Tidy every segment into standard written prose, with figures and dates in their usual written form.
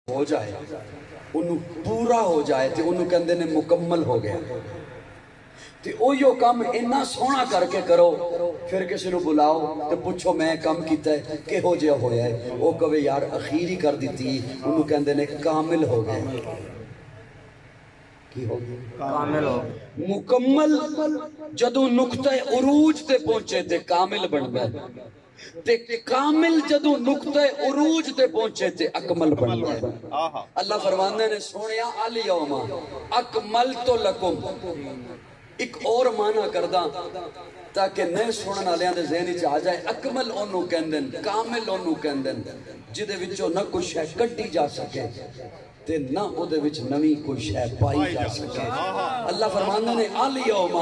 ہو جائے انہوں پورا ہو جائے تے انہوں کہندے نے مکمل ہو گیا تے اوہیو کام اتنا سونا کر کے کرو پھر کسی نو بلاؤ تے پوچھو میں کام کیتا ہے کہ ہو جیا ہویا ہے او کہے یار اخیری کر دیتی انہوں کہندے نے کامل ہو گیا کی ہو گیا کامل ہو مکمل جدو نقطہ عروج تے پہنچے تے کامل بن گئے تے کامل جدو نقطہ عروج تے پہنچے تے اکمل بن گئے اللہ فرماندے نے سونیا الیوم اکملت لکم ایک اور معنی کردہ تاکہ نئے سنن والیاں دے ذہن وچ آ جائے اکمل اونوں کہندن کامل اونوں کہندن جدے وچوں نہ کوئی شے کڈی جا سکے تے نہ او دے وچ نویں کوئی شے پائی جا سکے اللہ فرماندے نے الیوم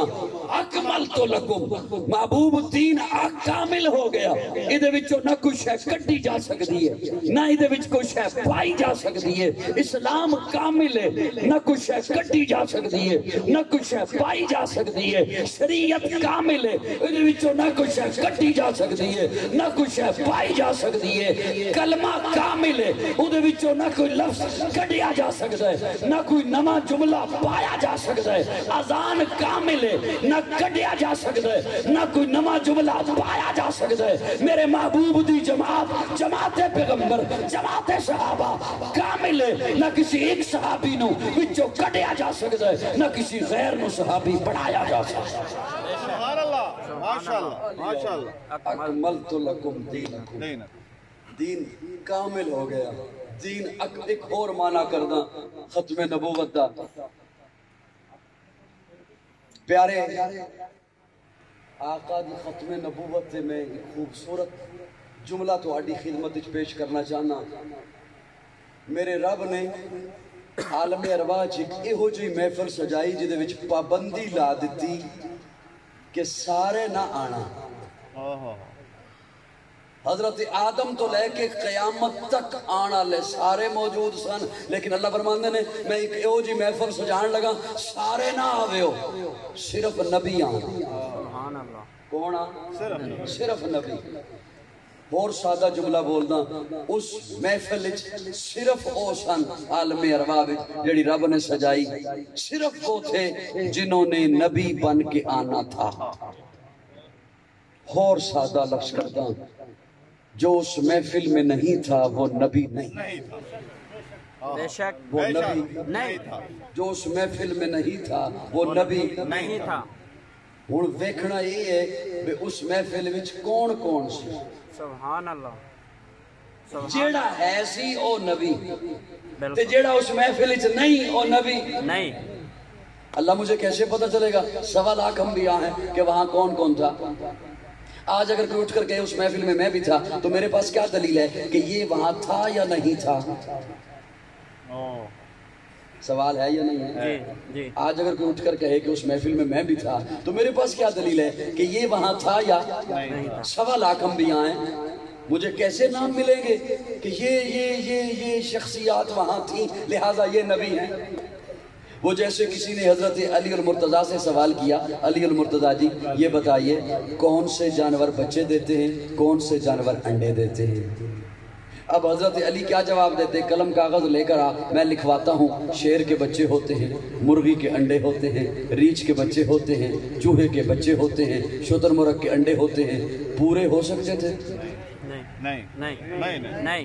اکملت لکم محبوب دین کامل ہو گیا ادے وچوں نہ کوئی شے کڈی جا سکدی ہے نہ ادے وچ کوئی شے پائی جا سکدی ہے اسلام کامل ہے نہ کوئی شے کڈی جا سکدی ہے نہ کوئی شے پائی جا سکدی ہے شریعت کامل ہے ادے وچوں نہ کوئی شے کڈی جا سکدی ہے نہ کوئی شے پائی جا سکدی ہے کلمہ کامل ہے ادے وچوں نہ کوئی لفظ کڈیا جا سکتا ہے نہ کوئی نواں جملہ پایا جا سکتا ہے اذان کامل ہے نہ کڈیا جا سکتا ہے نہ کوئی نواں جملہ پایا جا سکتا ہے میرے محبوب دی جماعت جماعت پیغمبر جماعت صحابہ کامل ہے نہ کسی ایک صحابی نو وچوں کڈیا جا سکتا ہے نہ کسی غیر نو صحابی پڑھایا جا سکتا ہے سبحان اللہ ماشاءاللہ ماشاءاللہ اکملت لکم دینکم دین کامل ہو گیا دین ایک اور معنی کردہ ختم نبوت دا پیارے آقا دی ختم نبوت سے میں ایک خوبصورت جملہ تو آڈی خدمت پیش کرنا چاہنا میرے رب نے عالم ارواح ایک ایہو جی محفل سجائی جدے وچ پابندی لا دیتی کہ سارے نہ آنا حضرت آدم تو لے کے قیامت تک آنا لے سارے موجود سن لیکن اللہ فرماندے نے میں ایک ایہو جی محفل سجان لگا سارے نہ آوے ہو صرف نبی آنا کون آنا صرف نبی اور سادہ جملہ بولنا اس محفل صرف او سن عالم ارواح جڑی رب نے سجائی صرف وہ تھے جنہوں نے نبی بن کے آنا تھا اور سادہ لفظ کرتا جو اس محفل میں نہیں تھا وہ نبی نہیں بے شک وہ نبی نہیں جو اس محفل میں نہیں تھا وہ نبی نہیں تھا ہن ویکھنا یہ ہے کہ اس محفل وچ کون کون سی سبحان اللہ جیڑا ہے سی او نبی تے جیڑا اس محفل وچ نہیں او نبی نہیں اللہ مجھے کیسے پتہ چلے گا 1.25 لاکھ انبیاء ہیں کہ وہاں کون کون تھا آج اگر کوئی اٹھ کر کہے اس محفل میں بھی تھا تو میرے پاس کیا دلیل ہے کہ یہ وہاں تھا یا نہیں تھا سوال ہے یا نہیں ہے آج اگر کوئی اٹھ کر کہے کہ اس محفل میں بھی تھا تو میرے پاس کیا دلیل ہے کہ یہ وہاں تھا یا 1.25 لاکھ انبیاء ہیں مجھے کیسے نام ملیں گے کہ یہ شخصیات وہاں تھیں لہٰذا یہ نبی ہیں وہ جیسے کسی نے حضرت علی المرتضیٰ سے سوال کیا علی المرتضیٰ جی یہ بتائیے کون سے جانور بچے دیتے ہیں کون سے جانور انڈے دیتے ہیں اب حضرت علی کیا جواب دیتے ہیں قلم کاغذ لے کر آ میں لکھواتا ہوں شیر کے بچے ہوتے ہیں مرغی کے انڈے ہوتے ہیں ریچھ کے بچے ہوتے ہیں چوہے کے بچے ہوتے ہیں شتر مرغ کے انڈے ہوتے ہیں پورے ہو سکتے تھے نہیں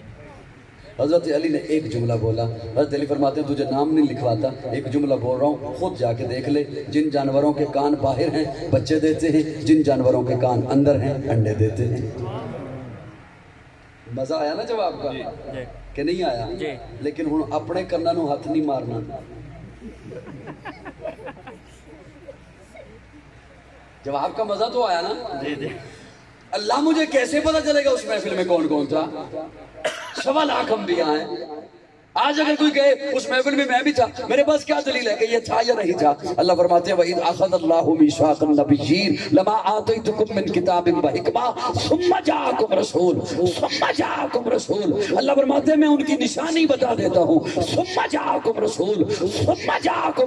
حضرت علی نے ایک جملہ بولا حضرت علی فرماتے ہیں تجھے نام نہیں لکھواتا ایک جملہ بول رہا ہوں خود جا کے دیکھ لے جن جانوروں کے کان باہر ہیں بچے دیتے ہیں جن جانوروں کے کان اندر ہیں انڈے دیتے ہیں مزہ آیا نا جواب کا کہ نہیں آیا لیکن ہن اپنے کناں نوں ہاتھ نہیں مارنا جواب کا مزہ تو آیا نا اللہ مجھے کیسے پتہ چلے گا اس محفل میں کون کون تھا 1.25 لاکھ انبیاء ہیں آج اگر کوئی کہے اس محفل میں بھی تھا میرے پاس کیا دلیل ہے کہ یہ تھا یا نہیں تھا اللہ فرماتے ہیں وَإِذْ أَخَذَ اللَّهُ مِيثَاقَ النَّبِيِّينَ لَمَا آتَيْتُكُم مِّن كِتَابٍ وَحِكْمَةٍ ثُمَّ جَاءَكُمْ رَسُولٌ اللہ فرماتے ہیں میں ان کی نشانی بتا دیتا ہوں ثُمَّ جَاءَكُمْ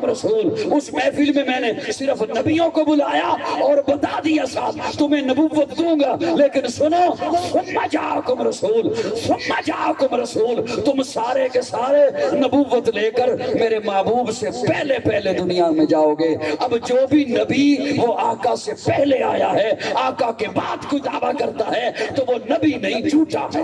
رَسُولٌ اس محفل میں نے صرف نبیوں کو بلایا اور بتا دیا صاحب تمہیں نبوت دوں گا لیکن سنو ثُمَّ جَاءَكُمْ رَسُولٌ تم سارے کے سارے سارے نبوت لے کر میرے محبوب سے پہلے پہلے دنیا میں جاؤ گے۔ اب جو بھی نبی وہ آقا سے پہلے آیا ہے، آقا کے بعد کوئی دعویٰ کرتا ہے تو وہ نبی نہیں، جھوٹا ہے۔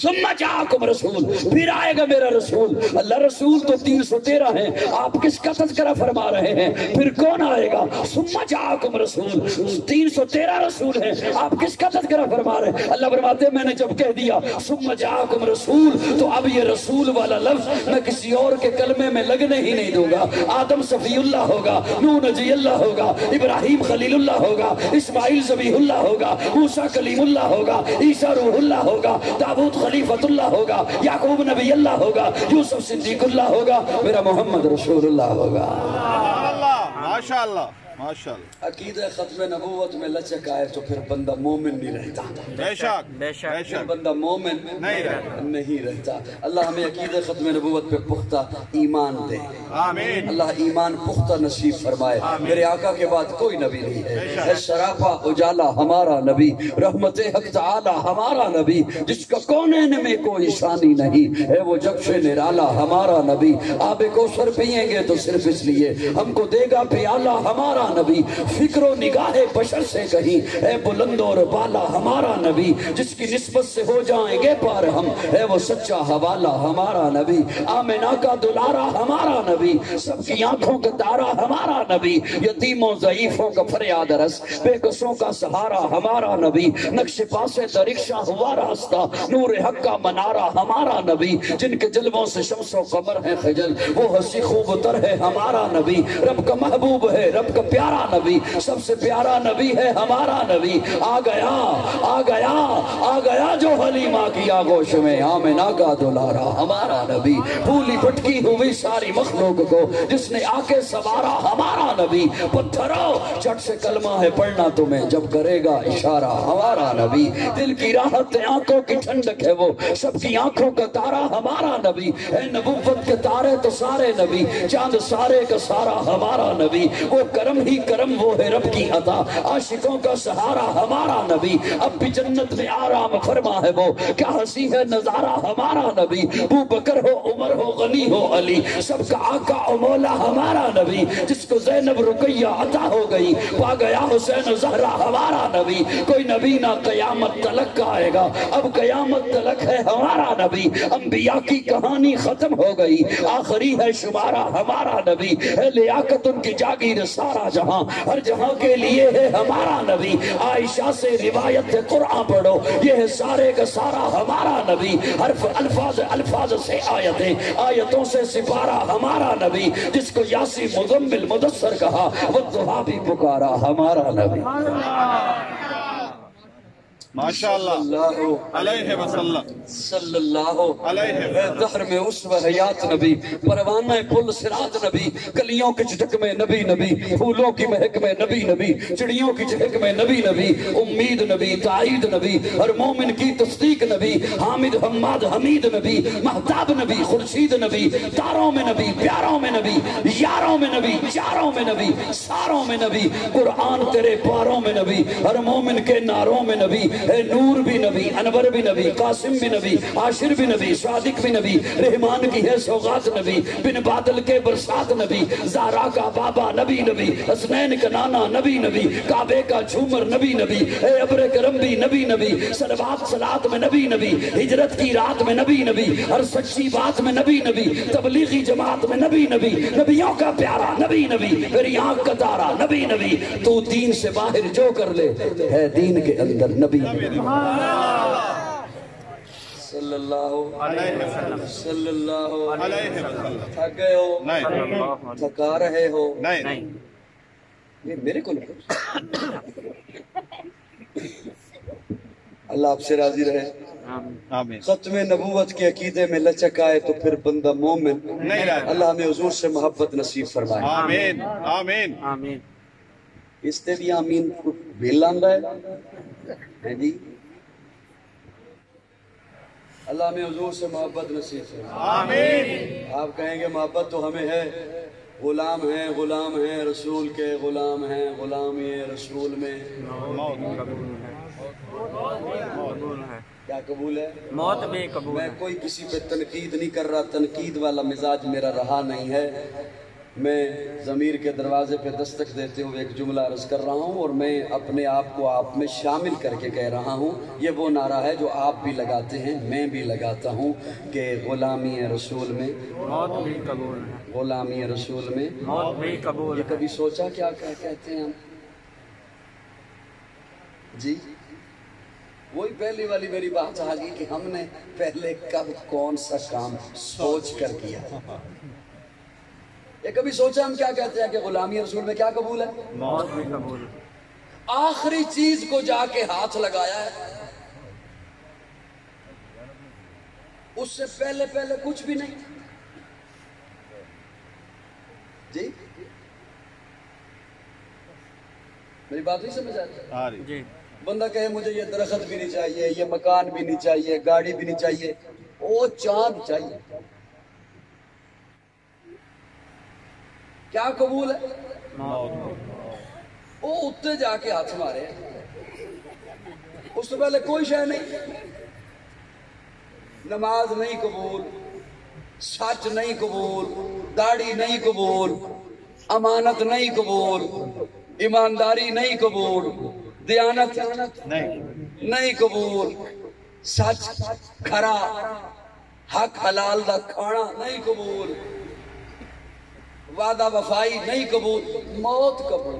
ثم جاءکم رسول، پھر آئے گا میرا رسول۔ اللہ رسول تو 313 ہیں، آپ کس کا تذکرہ فرما رہے ہیں؟ پھر کون آئے گا؟ ثم جاءکم رسول، 313 رسول ہیں، آپ کس کا تذکرہ فرما رہے ہیں؟ اللہ فرماتے ہیں میں نے جب کہہ دیا ثم جاءکم رسول تو اب یہ رسول والا لفظ میں کسی اور کے کلمے میں لگنے ہی نہیں دوں گا۔ آدم صفی اللہ ہوگا، نوح نجی اللہ ہوگا، ابراہیم خلیل اللہ ہوگا، اسماعیل ذبیح اللہ ہوگا، موسیٰ کلیم اللہ ہوگا، عیسیٰ روح اللہ ہوگا، داؤد خلیفۃ اللہ ہوگا، یعقوب نبی اللہ ہوگا، یوسف صدیق اللہ ہوگا، میرا محمد رسول اللہ ہوگا۔ ماشاءاللہ ماشاءاللہ۔ عقیدہ ختم نبوت میں لچک آئے تو پھر بندہ مومن نہیں رہتا، بے شک بے شک پھر بندہ مومن نہیں رہتا۔ اللہ ہمیں عقیدہ ختم نبوت پہ پختہ ایمان دے، آمین۔ اللہ ایمان پختہ نصیب فرمائے۔ میرے آقا کے بعد کوئی نبی نہیں ہے، شراپا اجالا ہمارا نبی، رحمت حق تعالی ہمارا نبی، جس کا کونین میں کوئی ثانی نہیں ہے، وہ جگ سے نرالا ہمارا نبی۔ آب کوثر پیئیں گے تو صرف اس لیے ہم کو دے گا پیالہ ہمارا نبی، فکر و نگاہ بشر سے کہیں اے بلند اور بالا ہمارا نبی، جس کی نسبت سے ہو جائیں گے پار ہم، ہے وہ سچا حوالہ ہمارا نبی، آمنہ کا دلارا ہمارا نبی، سب کی آنکھوں کا تارا ہمارا نبی، یتیموں ضعیفوں کا فریاد رس، بے کسوں کا سہارا ہمارا نبی، نقش پاسے درکشہ ہوا راستہ، نور حق کا منارہ ہمارا نبی، جن کے جلووں سے شمس و قمر ہے خجل، وہ ہنسی خوب تر ہے ہمارا نبی، رب کا محبوب ہے، رب کا پیارا نبی، سب سے پیارا نبی ہے ہمارا نبی۔ آ گیا آ گیا آ گیا جو حلیمہ کی آغوش میں، آمنہ کا دلارا ہمارا نبی، پھولی پھٹکی ہوئی ساری مخلوق کو جس نے آ کے سوارا ہمارا نبی، پتھرو جھٹ سے کلمہ ہے پڑھنا تمہیں جب کرے گا اشارہ ہمارا نبی، دل کی راحت آنکھوں کی ٹھنڈک ہے وہ سب کی آنکھوں کا تارا ہمارا نبی، اے نبوت کے تارے تو سارے نبی، چاند سارے کا سارا ہمارا نبی، وہ کرم ہی کرم وہ ہے رب کی عطا، عاشقوں کا سہارا ہمارا نبی، اب بھی جنت میں آرام فرما ہے وہ، کیا ہنسی ہے نظارہ ہمارا نبی، ابو بکر ہو عمر ہو غنی ہو علی، سب کا آقا و مولا ہمارا نبی، جس کو زینب رقیہ عطا ہو گئی، پا گیا حسین زہرا ہمارا نبی، کوئی نبی نہ قیامت تلک کا آئے گا، اب قیامت تلک ہے ہمارا نبی، انبیاء کی کہانی ختم ہو گئی، آخری ہے شمارہ ہمارا نبی، ہے لیاقت ان کی جاگیر سارا جہاں، ہر جہاں کے لیے ہے ہمارا نبی، عائشہ سے روایت قرآن پڑھو، یہ ہے سارے کا سارا ہمارا نبی، حرف الفاظ سے آیتیں، آیتوں سے سپارہ ہمارا نبی، جس کو یاسی مزمل مدثر کہا، والضحیٰ بھی پکارا ہمارا نبی۔ ماشاءاللہ علیہ وسلم صلی اللہ علیہ دہر میں اسوہ حیات نبی، پروانہ پل صراط نبی، کلیوں کی چٹک میں نبی نبی، پھولوں کی مہک میں نبی نبی، چڑیوں کی چہک میں نبی نبی، امید نبی، تائید نبی، ہر مومن کی تصدیق نبی، حامد حماد حمید نبی، مہتاب نبی، خورشید نبی، تاروں میں نبی، پیاروں میں نبی، یاروں میں نبی، چاروں میں نبی، ساروں میں نبی، قرآن تیرے پاروں میں نبی، ہر مومن کے ناروں میں نبی، اے نور بھی نبی، انور بھی نبی، قاسم بھی نبی، عاشر بھی نبی، صادق بھی نبی، رحمان کی ہے سوغات نبی، بن بادل کے برسات نبی، زہرا کا بابا نبی نبی، حسنین کا نانا نبی نبی، کعبے کا جھومر نبی نبی، اے ابر کرم بھی نبی نبی، صلوات صلات میں نبی نبی، ہجرت کی رات میں نبی نبی، ہر سچی بات میں نبی نبی، تبلیغی جماعت میں نبی نبی، نبیوں کا پیارا نبی نبی، میری آنکھ کا تارا نبی نبی، تو دین سے باہر جو کر لے ہے دین کے اندر نبی صلی اللہ علیہ وسلم صلی اللہ علیہ وسلم۔ تھک گئے ہو؟ نہیں۔ تھکا رہے ہو؟ نہیں۔ یہ میرے کو اللہ آپ سے راضی رہے۔ آمین۔ ختم نبوت کے عقیدے میں لچک آئے تو پھر بندہ مومن نہیں رہتا۔ اللہ ہمیں حضور سے محبت نصیب فرمائے۔ آمین آمین آمین۔ اس تے بھی آمین بھیل آندہ ہے جی۔ اللہ ہمیں حضور سے محبت نصیب فرمائے۔ آمین۔ آپ کہیں گے محبت تو ہمیں ہے، غلام ہیں رسول کے، غلام ہیں غلامی رسول میں، قبول ہے۔ کیا قبول ہے؟ موت بھی قبول میں ہے کوئی کسی پہ تنقید نہیں کر رہا، تنقید والا مزاج میرا رہا نہیں ہے۔ میں ضمیر کے دروازے پہ دستک دیتے ہوئے ایک جملہ عرض کر رہا ہوں، اور میں اپنے آپ کو آپ میں شامل کر کے کہہ رہا ہوں۔ یہ وہ نعرہ ہے جو آپ بھی لگاتے ہیں، میں بھی لگاتا ہوں کہ غلامی رسول میں، موت بھی قبول ہے غلامی رسول میں موت بھی قبول یہ ہے کبھی سوچا کیا کہتے ہیں ہم؟ جی وہی پہلی والی میری بات آ گئی کہ ہم نے پہلے کب کون سا کام سوچ کر کیا۔ یہ کبھی سوچا ہم کیا کہتے ہیں کہ غلامی رسول میں کیا قبول ہے؟ موت بھی قبول ہے آخری چیز کو جا کے ہاتھ لگایا ہے، اس سے پہلے کچھ بھی نہیں۔ جی میری بات نہیں سمجھ آتی؟ جی بندہ کہے مجھے یہ درخت بھی نہیں چاہیے، یہ مکان بھی نہیں چاہیے، گاڑی بھی نہیں چاہیے، وہ چاند چاہیے، کیا قبول ہے؟ وہ اتنے جا کے ہاتھ مارے، اس سے پہلے کوئی شے نہیں۔ نماز نہیں قبول، سچ نہیں قبول، داڑھی نہیں قبول، امانت نہیں قبول، ایمانداری نہیں قبول، دیانت نہیں قبول، سچ کھرا حق حلال دا کھانا نہیں قبول، وعدہ وفائی نہیں قبول، موت قبول۔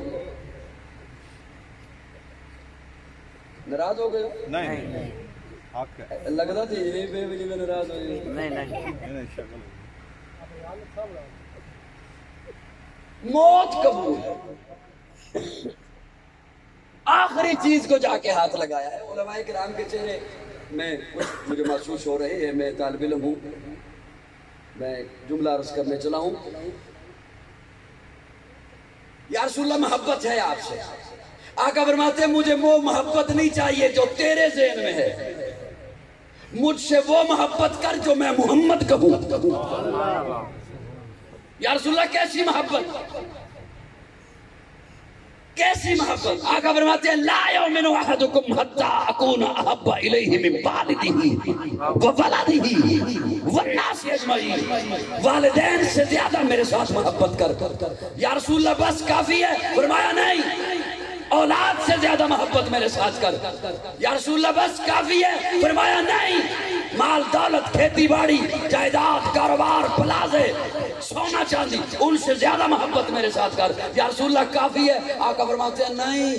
ناراض ہو گئے؟ نہیں لگتا تھی یہ بے وجہ میں ناراض ہو گئے؟ نہیں موت قبول، آخری چیز کو جا کے ہاتھ لگایا ہے۔ علماء کرام کے چہرے میں کچھ مجھے محسوس ہو رہے ہیں، میں طالب علم ہوں، میں جملہ عرض کرنے چلا ہوں۔ یا رسول اللہ محبت ہے آپ سے، آقا فرماتے ہیں مجھے وہ محبت نہیں چاہیے جو تیرے ذہن میں ہے، مجھ سے وہ محبت کر جو میں محمد کہوں۔ یا رسول اللہ کیسی محبت، کیسی محبت؟ آقا فرماتے ہیں لا یؤمن احدکم حتی اکون احب الیہ من والدہ وولدہ والناس اجمعین، والدین سے زیادہ میرے ساتھ محبت کر۔ یا رسول اللہ بس کافی ہے؟ فرمایا نہیں، اولاد سے زیادہ محبت میرے ساتھ کر۔ یا رسول اللہ بس کافی ہے؟ فرمایا نہیں، مال دولت کھیتی باڑی جائیداد کاروبار پلازے سونا چاندی ان سے زیادہ محبت میرے ساتھ کر۔ یا رسول اللہ کافی ہے؟ آقا فرماتے ہیں نہیں،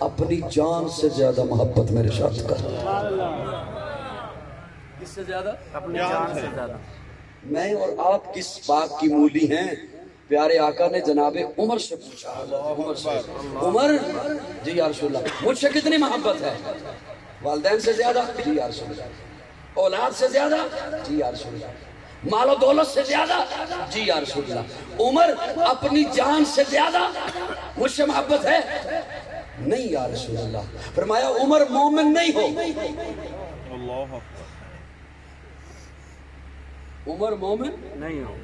اپنی جان سے زیادہ محبت میرے ساتھ کر۔ کس سے زیادہ؟ اپنی جان سے زیادہ۔ میں اور آپ کس باغ کی مولی ہیں؟ پیارے آقا نے جناب عمر سے پوچھا، عمر سے، عمر جی یا رسول اللہ مجھ سے کتنی محبت ہے؟ والدین سے زیادہ؟ جی یا رسول اللہ۔ اولاد سے زیادہ؟ جی یا رسول اللہ۔ مال و دولت سے زیادہ؟ جی یا رسول اللہ۔ عمر اپنی جان سے زیادہ مجھ سے محبت ہے؟ نہیں یا رسول اللہ۔ فرمایا عمر مومن نہیں ہو، عمر مومن نہیں ہو۔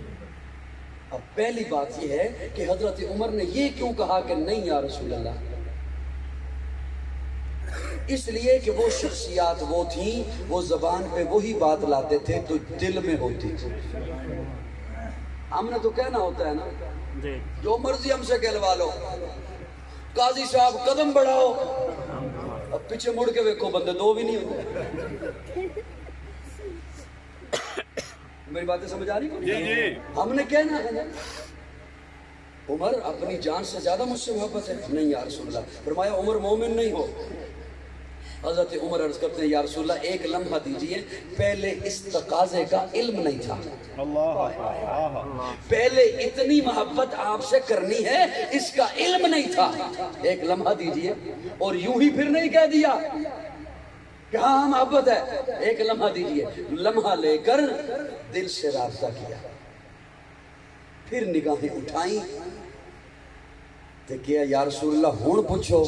اب پہلی بات یہ ہے کہ حضرت عمر نے یہ کیوں کہا کہ نہیں یا رسول اللہ؟ اس لیے کہ وہ شخصیات وہ تھیں، وہ زبان پہ وہی بات لاتے تھے تو دل میں ہوتی تھی۔ ہم نے تو کہنا ہوتا ہے نا، جی جو مرضی ہم سے کہلوا لو، قاضی صاحب قدم بڑھاؤ، اب پیچھے مڑ کے ویکھو بندے دو بھی نہیں ہوتے۔ میری باتیں سمجھ آ رہی؟ جی ہم نے کہنا ہے نا، عمر اپنی جان سے زیادہ مجھ سے محبت ہے؟ نہیں یا رسول اللہ۔ فرمایا عمر مومن نہیں ہو۔ حضرت عمر عرض کرتے ہیں یا رسول اللہ ایک لمحہ دیجئے، پہلے اس تقاضے کا علم نہیں تھا، پہلے اتنی محبت آپ سے کرنی ہے اس کا علم نہیں تھا، ایک لمحہ دیجئے۔ اور یوں ہی پھر نہیں کہہ دیا کہ ہاں محبت ہے، ایک لمحہ دیجئے۔ لمحہ لے کر دل سے رابطہ کیا، پھر نگاہیں اٹھائیں تو کیا یا رسول اللہ ہون پوچھو،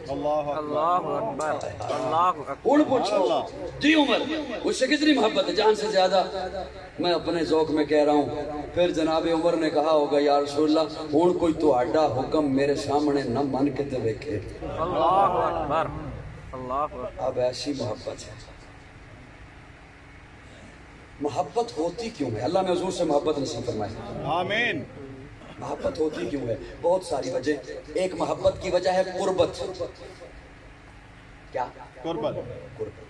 اللہ اکبر، اللہ اکبر، ہون پوچھو۔ جی عمر مجھ سے کتنی محبت ہے؟ جان سے زیادہ۔ میں اپنے ذوق میں کہہ رہا ہوں۔ پھر جناب عمر نے کہا ہوگا یا رسول اللہ ہون کوئی تو آڈا حکم میرے سامنے نہ من کے تے ویکھے۔ اللہ اکبر، اللہ اکبر۔ اب ایسی محبت ہے، محبت ہوتی کیوں ہے؟ اللہ نے حضور سے محبت نصیب فرمائی. آمین. محبت ہوتی کیوں ہے؟ بہت ساری وجہ. ایک محبت کی وجہ ہے قربت. کیا؟ قربت. قربت.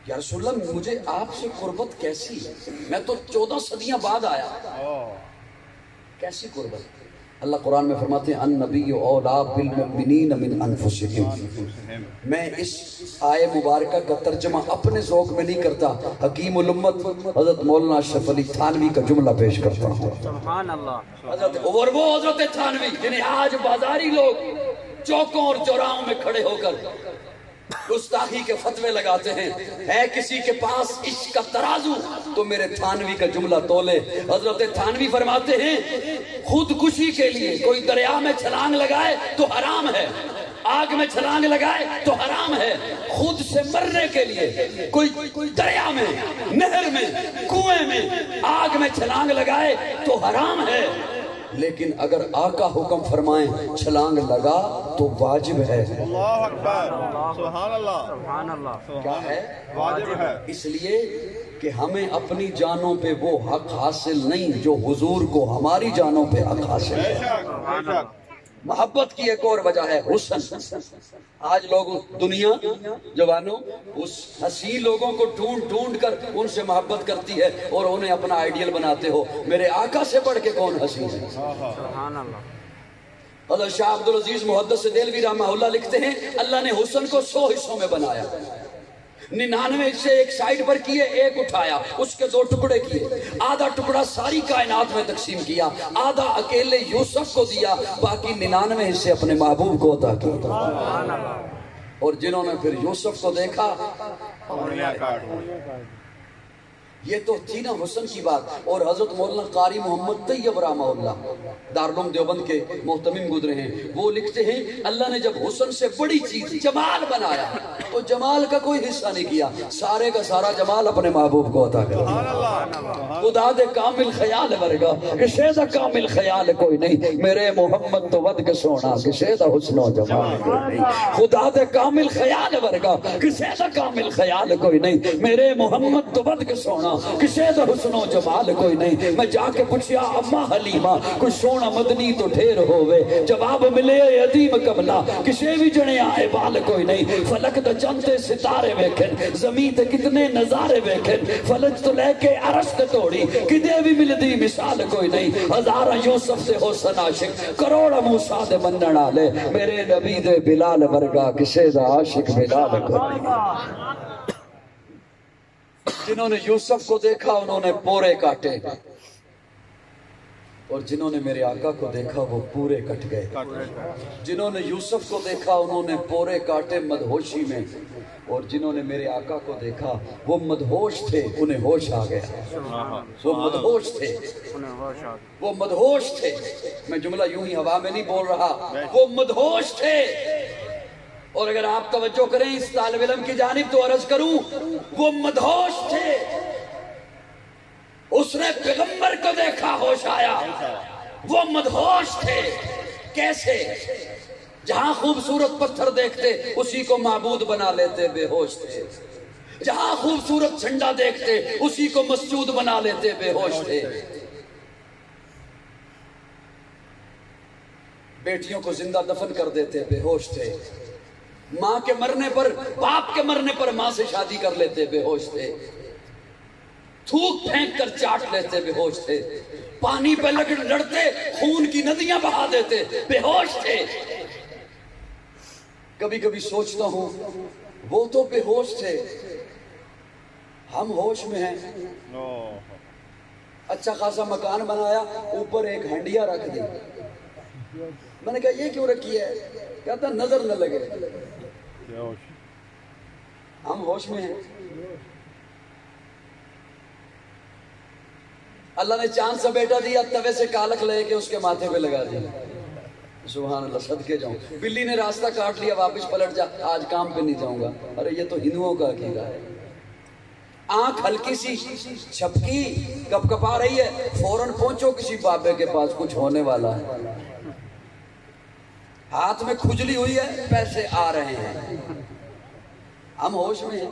یا رسول اللہ مجھے آپ سے قربت کیسی ہے؟ میں تو 14 صدیاں بعد آیا. کیسی قربت؟ اللہ قرآن میں فرماتے ہیں النبی اولا بالمؤمنین من انفسہم. میں اس آیے مبارکہ کا ترجمہ اپنے ذوق میں نہیں کرتا، حکیم الامت حضرت مولانا اشرف علی تھانوی کا جملہ پیش کرتا ہوں. سبحان اللہ. حضرت اور وہ حضرت تھانوی جنہیں آج بازاری لوگ چوکوں اور چوراہوں میں کھڑے ہو کر گستاخی کے فتوے لگاتے ہیں. ہے کسی کے پاس عشق کا ترازو تو میرے تھانوی کا جملہ تولے. حضرت تھانوی فرماتے ہیں خودکشی کے لیے کوئی دریا میں چھلانگ لگائے تو حرام ہے، آگ میں چھلانگ لگائے تو حرام ہے. خود سے مرنے کے لیے کوئی دریا میں، نہر میں، کنویں میں، آگ میں چھلانگ لگائے تو حرام ہے. لیکن اگر آقا حکم فرمائیں چھلانگ لگا تو واجب ہے. اللہ اکبر. سبحان اللہ. سبحان اللہ. کیا ہے؟ واجب ہے. اس لیے کہ ہمیں اپنی جانوں پہ وہ حق حاصل نہیں جو حضور کو ہماری جانوں پہ حق حاصل بے ہے. شک بے شک. محبت کی ایک اور وجہ ہے حسن. آج لوگ دنیا جوانوں اس حسین لوگوں کو ڈھونڈ ڈھونڈ کر ان سے محبت کرتی ہے اور انہیں اپنا آئیڈیل بناتے ہو. میرے آقا سے بڑھ کے کون حسین ہے؟ سبحان اللہ. حضرت شاہ عبدالعزیز محدث دہلوی رحمہ اللہ لکھتے ہیں اللہ نے حسن کو 100 حصوں میں بنایا. 99 سے ایک سائڈ پر کیے، ایک اٹھایا، اس کے 2 ٹکڑے کیے. آدھا ٹکڑا ساری کائنات میں تقسیم کیا، آدھا اکیلے یوسف کو دیا، باقی 99 حصے اپنے محبوب کو عطا کیا. اور جنہوں نے پھر یوسف کو دیکھا دنیا کاٹ. یہ تو تھی نا حسن کی بات. اور حضرت مولانا قاری محمد طیب رحمہ اللہ دارالعلوم دیوبند کے محتمم گزرے ہیں، وہ لکھتے ہیں اللہ نے جب حسن سے بڑی چیز جمال بنایا تو جمال کا کوئی حصہ نہیں کیا، سارے کا سارا جمال اپنے محبوب کو عطا کیا. خدا دے کامل خیال ورگا کسے دا کامل خیال کوئی نہیں، میرے محمد تو ود کے سونا کسے دا حسن و جمال کوئی نہیں. خدا دے کامل خیال ورگا کسے دا کامل خیال کوئی نہیں، میرے محمد تو ود کے سونا کسے دا حسن و جمال کوئی نہیں. میں جا کے پوچھیا اما حلیمہ کوئی سونا مدنی تو ڈھیر ہووے، جواب ملے عظیم قبلہ کسے بھی جنے آئے بال کوئی نہیں. فلک دا چندے ستارے ویکھن، زمین تے کتنے نظارے ویکھن، فلک تو لے کے عرش تے توڑی کدے بھی ملدی مثال کوئی نہیں. ہزارہ یوسف سے حسن عاشق، کروڑ موسیٰ دے منن والے، میرے نبی دے بلال ورگا کسے دا عاشق بلال کوئی نہیں. جنہوں نے یوسف کو دیکھا انہوں نے پورے کاٹے، اور جنہوں نے میرے آقا کو دیکھا وہ پورے کٹ گئے. جنہوں نے یوسف کو دیکھا انہوں نے پورے کاٹے مدہوشی میں، اور جنہوں نے میرے آقا کو دیکھا وہ مدہوش تھے انہیں ہوش آ گیا. وہ مدہوش تھے، وہ مدہوش تھے. میں جملہ یوں ہی ہوا میں نہیں بول رہا، وہ مدہوش تھے. اور اگر آپ توجہ کریں اس طالب علم کی جانب تو عرض کروں وہ مدہوش تھے. اس نے پیغمبر کو دیکھا ہوش آیا. وہ مدہوش تھے. کیسے؟ جہاں خوبصورت پتھر دیکھتے اسی کو معبود بنا لیتے، بے ہوش تھے. جہاں خوبصورت جھنڈا دیکھتے اسی کو مسجود بنا لیتے، بے ہوش تھے. بیٹیوں کو زندہ دفن کر دیتے، بے ہوش تھے. ماں کے مرنے پر، باپ کے مرنے پر ماں سے شادی کر لیتے، بے ہوش تھے. تھوک پھینک کر چاٹ لیتے، بے ہوش تھے. پانی پہ لڑتے خون کی ندیاں بہا دیتے، بے ہوش تھے. کبھی کبھی سوچتا ہوں وہ تو بے ہوش تھے، ہم ہوش میں ہیں. اچھا خاصا مکان بنایا، اوپر ایک ہنڈیا رکھ دی. میں نے کہا یہ کیوں رکھی ہے؟ کہتا نظر نہ لگے. ہم ہوش میں ہیں. اللہ نے چاند سا بیٹا دیا، توے سے کالک لے کے اس کے ماتھے پہ لگا دیا. سبحان اللہ، صدقے جاؤں. بلی نے راستہ کاٹ لیا، واپس پلٹ جا، آج کام پہ نہیں جاؤں گا. ارے یہ تو ہندوؤں کا عقیدہ ہے. آنکھ ہلکی سی چھپکی کپ کپا رہی ہے، فوراً پہنچو کسی بابے کے پاس، کچھ ہونے والا ہے. ہاتھ میں کھجلی ہوئی ہے، پیسے آ رہے ہیں. ہم ہوش میں ہیں.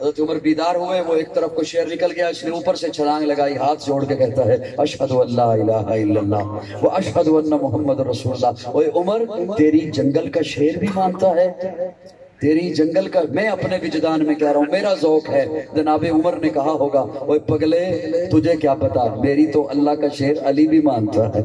حضرت عمر بیدار ہوئے، وہ ایک طرف کو شیر نکل گیا، اس نے اوپر سے چھلانگ لگائی، ہاتھ جوڑ کے کہتا ہے اشہد ان لا الہ الا اللہ و اشہد ان محمد رسول اللہ۔ اوے عمر، تیری جنگل کا شیر بھی مانتا ہے، تیری جنگل کا، میں اپنے وجدان میں کہہ رہا ہوں، میرا ذوق ہے۔ جناب عمر نے کہا ہوگا اوے پگلے تجھے کیا پتا، میری تو اللہ کا شیر علی بھی مانتا ہے۔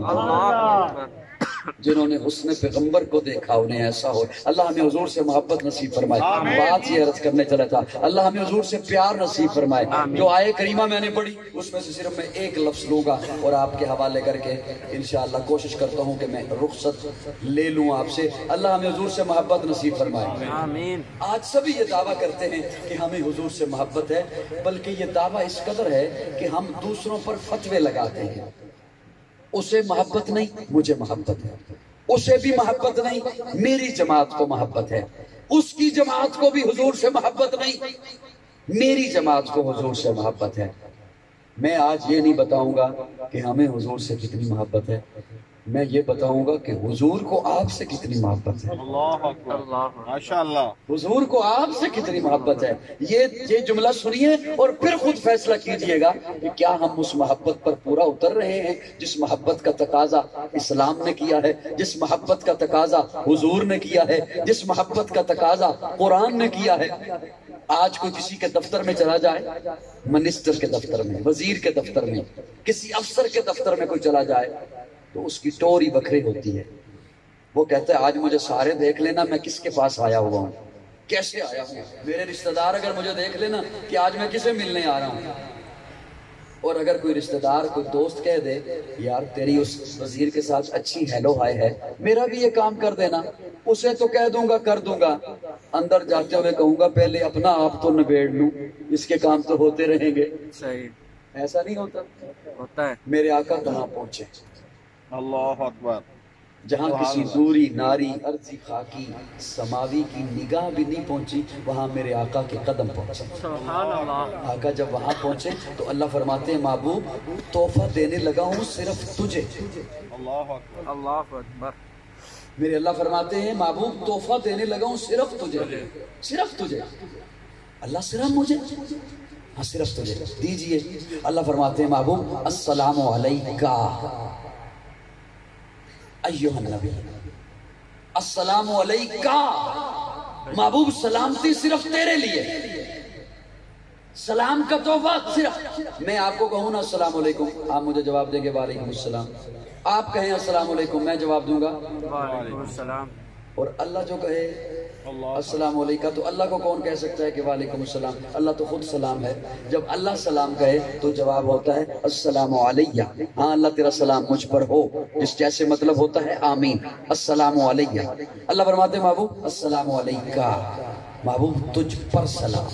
جنہوں نے حسن پیغمبر کو دیکھا انہیں ایسا ہو۔ اللہ ہمیں حضور سے محبت نصیب فرمائے۔ بات یہ عرض کرنے چلا تھا، اللہ ہمیں حضور سے پیار نصیب فرمائے۔ جو آیے کریمہ میں نے پڑھی اس میں سے صرف میں ایک لفظ لوں گا اور آپ کے حوالے کر کے انشاءاللہ کوشش کرتا ہوں کہ میں رخصت لے لوں آپ سے۔ اللہ ہمیں حضور سے محبت نصیب فرمائے۔ آمین۔ آج سبھی یہ دعویٰ کرتے ہیں کہ ہمیں حضور سے محبت ہے، بلکہ یہ دعویٰ اس قدر ہے کہ ہم دوسروں پر فتوے لگاتے ہیں۔ اسے محبت نہیں، مجھے محبت ہے، اسے بھی محبت نہیں، میری جماعت کو محبت ہے، اس کی جماعت کو بھی حضور سے محبت نہیں، میری جماعت کو حضور سے محبت ہے۔ میں آج یہ نہیں بتاؤں گا کہ ہمیں حضور سے کتنی محبت ہے، میں یہ بتاؤں گا کہ حضور کو آپ سے کتنی محبت ہے۔ اللہ اکبر، ماشاءاللہ، حضور کو آپ سے کتنی محبت ہے، یہ جملہ سنیے اور پھر خود فیصلہ کیجئے گا کہ کیا ہم اس محبت پر پورا اتر رہے ہیں جس محبت کا تقاضا اسلام نے کیا ہے، جس محبت کا تقاضا حضور نے کیا ہے، جس محبت کا تقاضا قرآن نے کیا ہے۔ آج کوئی کسی کے دفتر میں چلا جائے، منسٹر کے دفتر میں، وزیر کے دفتر میں، کسی افسر کے دفتر میں کوئی چلا جائے تو اس کی ٹوری بکھری ہوتی ہے۔ وہ کہتا ہے آج مجھے سارے دیکھ لینا میں کس کے پاس آیا ہوا ہوں، کیسے آیا ہوں۔ میرے رشتہ دار اگر مجھے دیکھ لینا کہ آج میں کسے ملنے آ رہا ہوں، اور اگر کوئی رشتہ دار کوئی دوست کہہ دے یار تیری اس وزیر کے ساتھ اچھی ہیلو ہائے ہے، میرا بھی یہ کام کر دینا، اسے تو کہہ دوں گا کر دوں گا، اندر جاتے ہوئے کہوں گا پہلے اپنا آپ تو نبیڑ لوں، اس کے کام تو ہوتے رہیں گے۔ صحیح ایسا نہیں ہوتا؟ ہوتا ہے۔ میرے آقا کہاں پہنچے؟ اللہ اکبر، جہاں کسی دوری ناری ارضی خاکی سماوی کی نگاہ بھی نہیں پہنچی، وہاں میرے آقا کے قدم پہنچے۔ سبحان اللہ۔ آقا جب وہاں پہنچے تو اللہ فرماتے ہیں محبوب تحفہ دینے لگا ہوں صرف تجھے۔ اللہ اکبر، اللہ اکبر۔ میرے اللہ فرماتے ہیں محبوب تحفہ دینے لگا ہوں صرف تجھے، صرف تجھے۔ اللہ صرف مجھے؟ ہاں صرف تجھے دیجئے۔ اللہ فرماتے ہیں محبوب السلام علیکہ ایھا النبی، السلام علیکہ محبوب، سلامتی صرف تیرے لیے، سلام کا تحفہ صرف۔ میں آپ کو کہوں نا السلام علیکم، آپ مجھے جواب دیں گے وعلیکم السلام، آپ کہیں السلام علیکم، میں جواب دوں گا وعلیکم السلام۔ اور اللہ جو کہے السلام علیکم تو اللہ کو کون کہہ سکتا ہے کہ وعلیکم السلام؟ اللہ تو خود سلام ہے۔ جب اللہ سلام کہے تو جواب ہوتا ہے السلام علیہ، ہاں اللہ تیرا سلام مجھ پر ہو، جس جیسے مطلب ہوتا ہے آمین، السلام علیہ۔ اللہ فرماتے ہیں محبوب السلام علیکہ، محبوب تجھ پر سلام،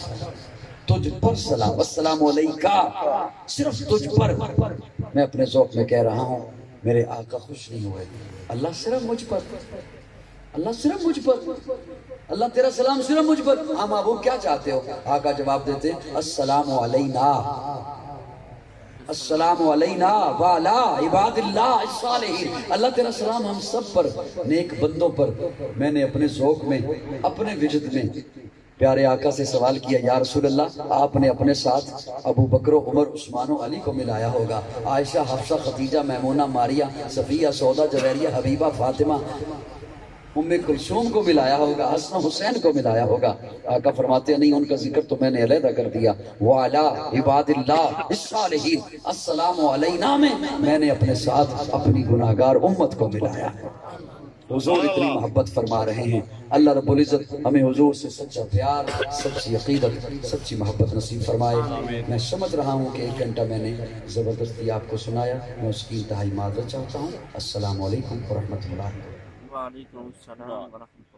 تجھ پر سلام، السلام علیکہ، صرف تجھ پر۔ میں اپنے ذوق میں کہہ رہا ہوں میرے آقا خوش نہیں ہوئے، اللہ صرف مجھ پر، اللہ صرف مجھ پر، اللہ تیرا سلام صرف مجھ پر۔ ہاں محبوب کیا چاہتے ہو؟ آقا جواب دیتے السلام علینا، السلام علینا وعلا عباد اللہ الصالحین، اللہ تیرا سلام ہم سب پر، نیک بندوں پر۔ میں نے اپنے ذوق میں، اپنے وجد میں پیارے آقا سے سوال کیا یا رسول اللہ، آپ نے اپنے ساتھ ابو بکر و عمر عثمان و علی کو ملایا ہوگا، عائشہ حفصہ خدیجہ میمونہ ماریہ صفیہ سودا جویریہ حبیبہ فاطمہ ام کلثوم کو ملایا ہوگا، حسن حسین کو ملایا ہوگا۔ آقا فرماتے ہیں نہیں، ان کا ذکر تو میں نے علیحدہ کر دیا، وعلا عباد اللہ الصالحین، السلام علینا میں نے اپنے ساتھ اپنی گناہگار امت کو ملایا ہے۔ حضور اتنی محبت فرما رہے ہیں، اللہ رب العزت ہمیں حضور سے سچا پیار، سچی عقیدت، سچی محبت نصیب فرمائے۔ میں سمجھ رہا ہوں کہ 1 گھنٹہ میں نے زبردستی آپ کو سنایا، میں اس کی انتہائی معذرت چاہتا ہوں۔ السلام علیکم ورحمۃ اللہ۔ وعلیکم السلام ورحمۃ اللہ۔